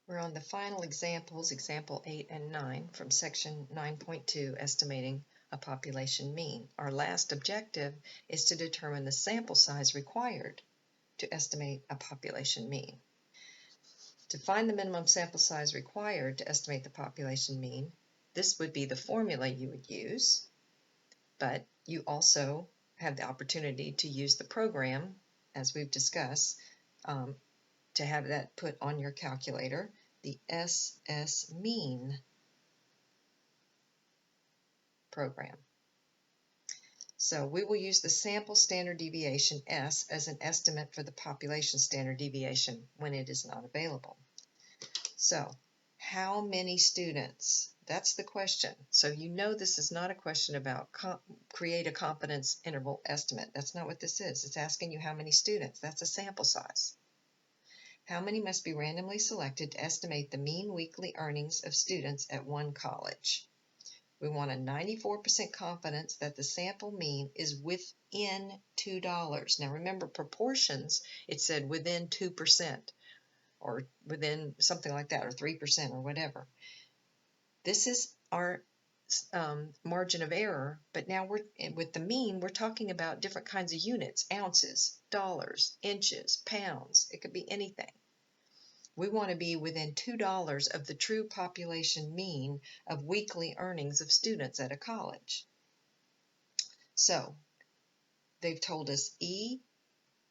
We're on the final examples, example 8 and 9 from section 9.2, estimating a population mean. Our last objective is to determine the sample size required to estimate a population mean. To find the minimum sample size required to estimate the population mean, this would be the formula you would use, but you also have the opportunity to use the program, as we've discussed, to have that put on your calculator, the SS mean program. So we will use the sample standard deviation S as an estimate for the population standard deviation when it is not available. So how many students? That's the question. So you know this is not a question about create a confidence interval estimate. That's not what this is. It's asking you how many students. That's a sample size. How many must be randomly selected to estimate the mean weekly earnings of students at one college? We want a 94% confidence that the sample mean is within $2. Now remember proportions, it said within 2% or within something like that, or 3% or whatever. This is our margin of error, but now with the mean, we're talking about different kinds of units, ounces, dollars, inches, pounds. It could be anything. We want to be within $2 of the true population mean of weekly earnings of students at a college. So they've told us E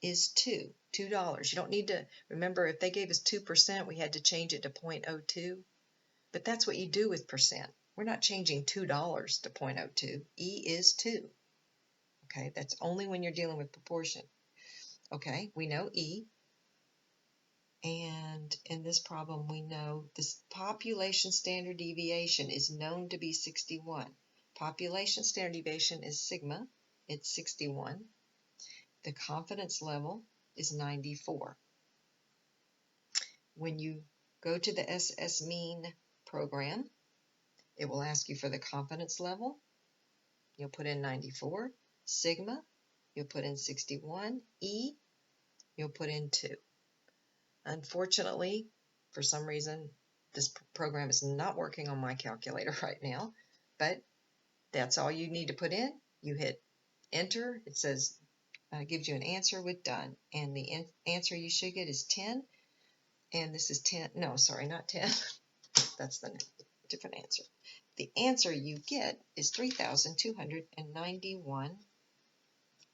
is $2. You don't need to remember if they gave us 2%, we had to change it to 0.02. But that's what you do with percent. We're not changing $2 to 0.02. E is 2. Okay, that's only when you're dealing with proportion. Okay, we know E. And in this problem, we know this population standard deviation is known to be 61. Population standard deviation is sigma. It's 61. The confidence level is 94. When you go to the SS mean program, it will ask you for the confidence level. You'll put in 94. Sigma, you'll put in 61. E, you'll put in 2. Unfortunately, for some reason, this program is not working on my calculator right now, but that's all you need to put in. You hit enter. It says, gives you an answer with done. And the answer you should get is 10. And this is 10. No, sorry, not 10. That's the different answer. The answer you get is 3,291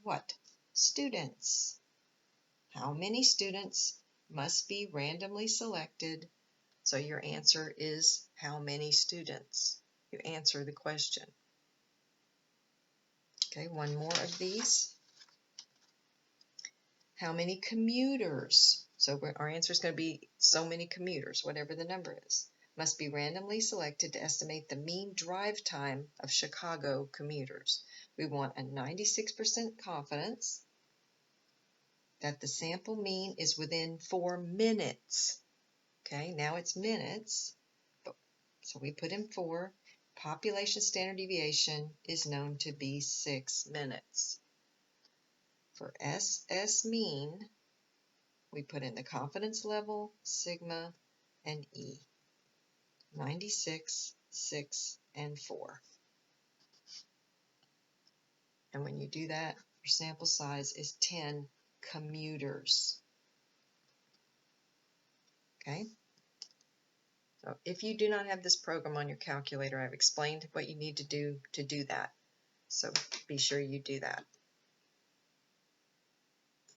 what? Students. How many students must be randomly selected? So your answer is how many students? You answer the question. Okay, one more of these. How many commuters? So our answer is going to be so many commuters, whatever the number is, must be randomly selected to estimate the mean drive time of Chicago commuters. We want a 96% confidence that the sample mean is within 4 minutes. Okay, now it's minutes, so we put in 4. Population standard deviation is known to be 6 minutes. For SS mean, we put in the confidence level, sigma, and E. 96, 6, and 4. And when you do that, your sample size is 10 commuters. Okay? So if you do not have this program on your calculator, I've explained what you need to do that. So be sure you do that.